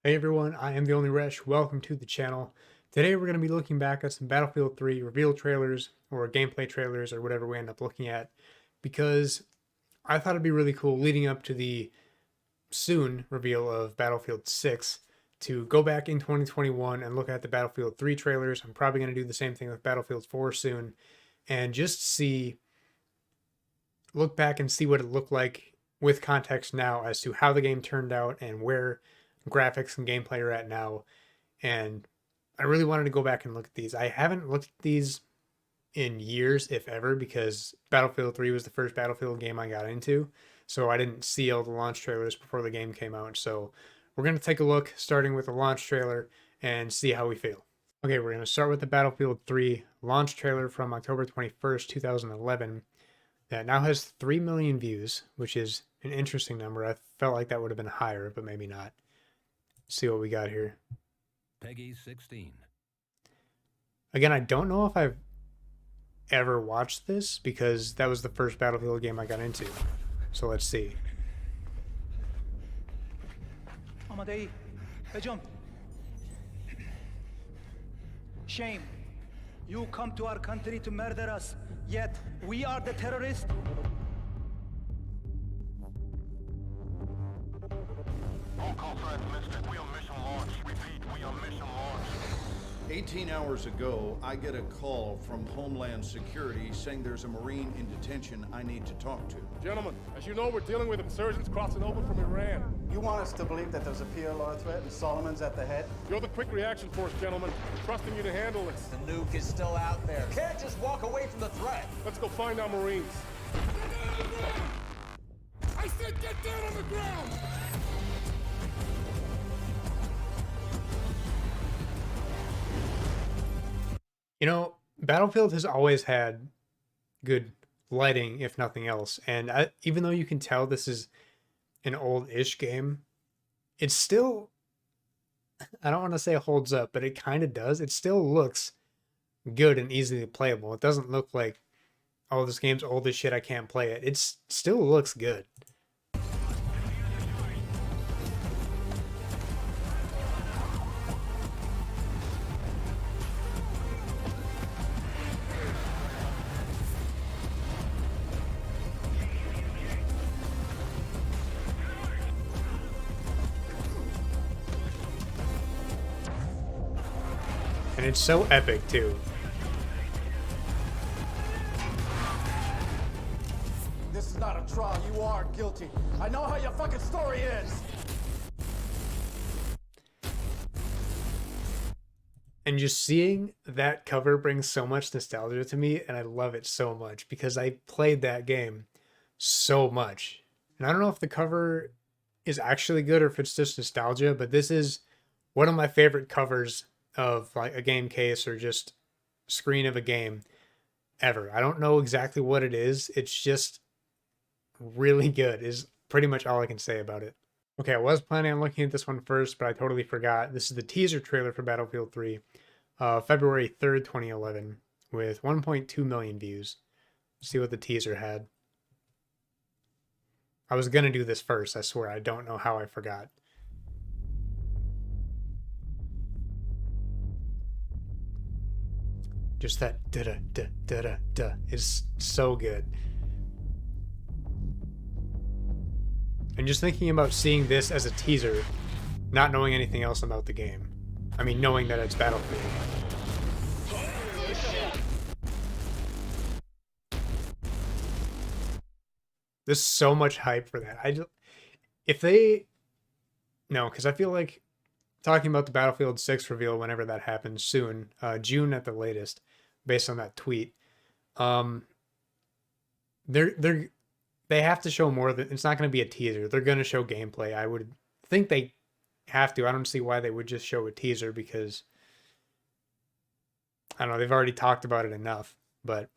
Hey everyone, I am the only Resh. Welcome to the channel. Today we're going to be looking back at some Battlefield 3 reveal trailers or gameplay trailers or whatever we end up looking at, because I thought it'd be really cool leading up to the soon reveal of Battlefield 6 to go back in 2021 and look at the Battlefield 3 trailers. I'm probably going to do the same thing with Battlefield 4 soon and just look back and see what it looked like with context now as to how the game turned out and where graphics and gameplay are at now. And I really wanted to go back and look at these. I haven't looked at these in years, if ever, because Battlefield 3 was the first Battlefield game I got into. So I didn't see all the launch trailers before the game came out. So we're going to take a look, starting with the launch trailer, and see how we feel. Okay, we're going to start with the Battlefield 3 launch trailer from October 21st, 2011. That now has 3 million views, which is an interesting number. I felt like that would have been higher, but maybe not. See what we got here. Peggy 16. Again, I don't know if I've ever watched this because that was the first Battlefield game I got into. So let's see. Amadei, jump. Shame. You come to our country to murder us, yet we are the terrorists. All call signs listed. We on mission launch. Repeat, we on mission launch. 18 hours ago, I get a call from Homeland Security saying there's a Marine in detention I need to talk to. Gentlemen, as you know, we're dealing with insurgents crossing over from Iran. You want us to believe that there's a PLR threat and Solomon's at the head? You're the quick reaction force, gentlemen. We're trusting you to handle this. The nuke is still out there. Can't just walk away from the threat. Let's go find our Marines. I said get down on the ground! You know, Battlefield has always had good lighting, if nothing else. And even though you can tell this is an old-ish game, it's still, I don't want to say it holds up, but it kind of does. It still looks good and easily playable. It doesn't look like, oh, this game's old as shit, I can't play it. It still looks good. And it's so epic, too. This is not a trial. You are guilty. I know how your fucking story is. And just seeing that cover brings so much nostalgia to me, and I love it so much because I played that game so much. And I don't know if the cover is actually good or if it's just nostalgia, but this is one of my favorite covers of like a game case or just screen of a game ever. I don't know exactly what it is. It's just really good is pretty much all I can say about it. Okay, I was planning on looking at this one first, but I totally forgot. This is the teaser trailer for Battlefield 3, February 3rd, 2011, with 1.2 million views. Let's see what the teaser had. I was going to do this first, I swear. I don't know how I forgot. Just that da-da-da-da-da-da is so good. And just thinking about seeing this as a teaser, not knowing anything else about the game. I mean, knowing that it's Battlefield. There's so much hype for that. Because I feel like talking about the Battlefield 6 reveal whenever that happens soon, June at the latest, based on that tweet. They have to show more than, it's not going to be a teaser. They're going to show gameplay. I would think they have to. I don't see why they would just show a teaser because I don't know, they've already talked about it enough, but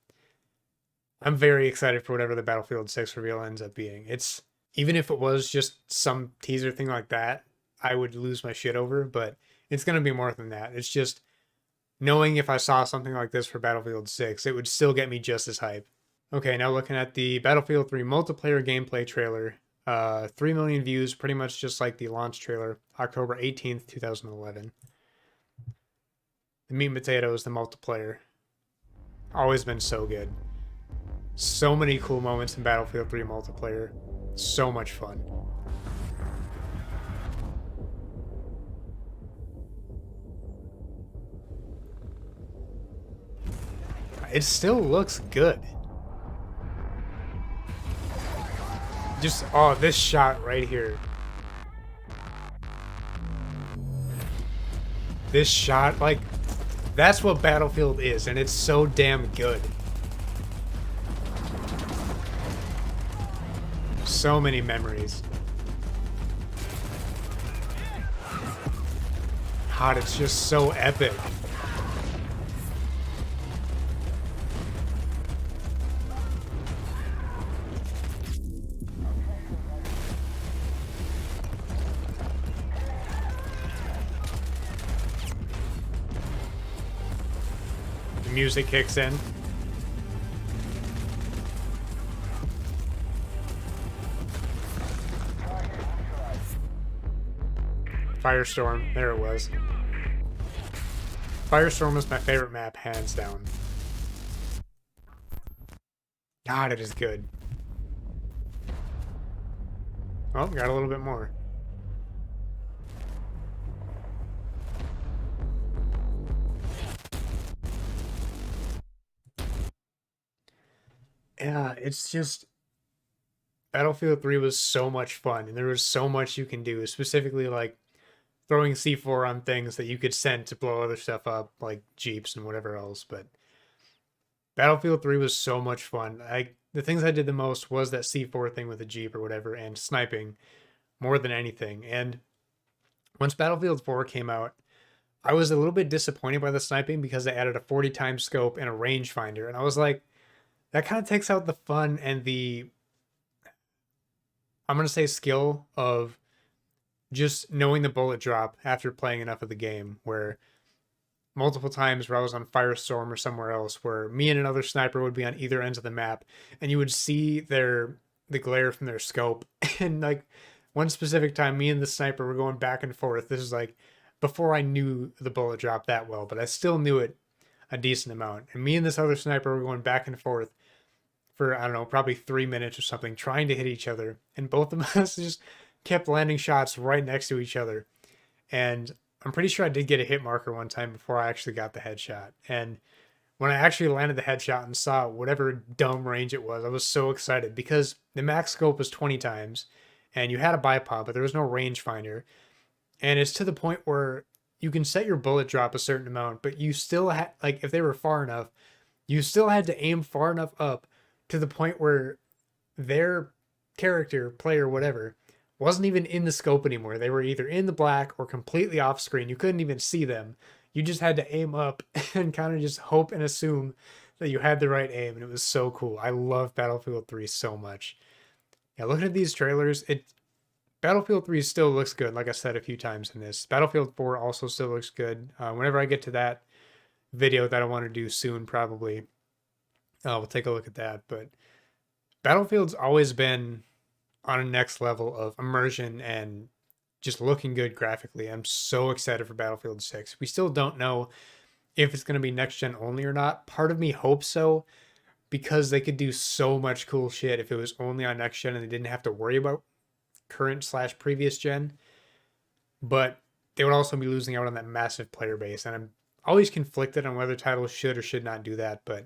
I'm very excited for whatever the Battlefield 6 reveal ends up being. It's, even if it was just some teaser thing like that, I would lose my shit over, but it's going to be more than that. It's just knowing if I saw something like this for Battlefield 6, it would still get me just as hype. Okay, now looking at the Battlefield 3 multiplayer gameplay trailer 3 million views, pretty much just like the launch trailer, October 18th, 2011. The meat and potatoes, the multiplayer, always been so good. So many cool moments in Battlefield 3 multiplayer. So much fun. It still looks good. Just, oh, this shot right here. This shot, like, that's what Battlefield is, and it's so damn good. So many memories. God, it's just so epic. The music kicks in. Firestorm, there it was. Firestorm was my favorite map, hands down. God, it is good. Oh, got a little bit more. Yeah, it's just... Battlefield 3 was so much fun, and there was so much you can do, specifically like throwing C4 on things that you could send to blow other stuff up, like Jeeps and whatever else. But Battlefield 3 was so much fun. The things I did the most was that C4 thing with the Jeep or whatever, and sniping more than anything. And once Battlefield 4 came out, I was a little bit disappointed by the sniping because they added a 40 times scope and a rangefinder. And I was like, that kind of takes out the fun and the, I'm going to say, skill of just knowing the bullet drop after playing enough of the game, where multiple times where I was on Firestorm or somewhere else, where me and another sniper would be on either ends of the map, and you would see the glare from their scope. And like one specific time, me and the sniper were going back and forth. This is like before I knew the bullet drop that well, but I still knew it a decent amount. And me and this other sniper were going back and forth for, I don't know, probably 3 minutes or something, trying to hit each other. And both of us just kept landing shots right next to each other. And I'm pretty sure I did get a hit marker one time before I actually got the headshot. And when I actually landed the headshot and saw whatever dumb range it was, I was so excited because the max scope was 20 times and you had a bipod, but there was no rangefinder. And it's to the point where you can set your bullet drop a certain amount, but you still had, like, if they were far enough, you still had to aim far enough up to the point where their character, player, whatever, wasn't even in the scope anymore. They were either in the black or completely off screen. You couldn't even see them. You just had to aim up and kind of just hope and assume that you had the right aim. And it was so cool. I love Battlefield 3 so much. Yeah, looking at these trailers, Battlefield 3 still looks good, like I said a few times in this. Battlefield 4 also still looks good. Whenever I get to that video that I want to do soon, probably, we'll take a look at that. But Battlefield's always been on a next level of immersion and just looking good graphically. I'm so excited for Battlefield 6. We still don't know if it's going to be next gen only or not. Part of me hopes so, because they could do so much cool shit if it was only on next gen and they didn't have to worry about current/previous gen. But they would also be losing out on that massive player base. And I'm always conflicted on whether titles should or should not do that. But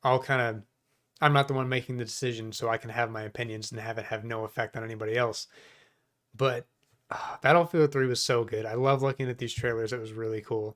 I'm not the one making the decision, so I can have my opinions and have it have no effect on anybody else. But Battlefield 3 was so good. I love looking at these trailers. It was really cool.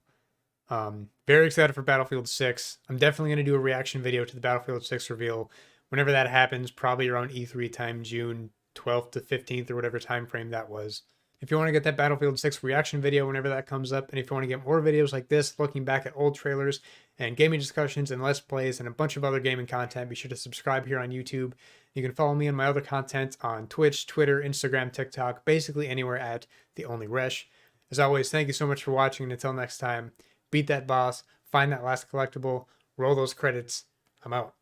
Very excited for Battlefield 6. I'm definitely going to do a reaction video to the Battlefield 6 reveal whenever that happens, probably around E3 time, June 12th to 15th or whatever time frame that was. If you want to get that Battlefield 6 reaction video whenever that comes up, and if you want to get more videos like this, looking back at old trailers and gaming discussions and Let's Plays and a bunch of other gaming content, be sure to subscribe here on YouTube. You can follow me and my other content on Twitch, Twitter, Instagram, TikTok, basically anywhere at The Only Resh. As always, thank you so much for watching, and until next time, beat that boss, find that last collectible, roll those credits. I'm out.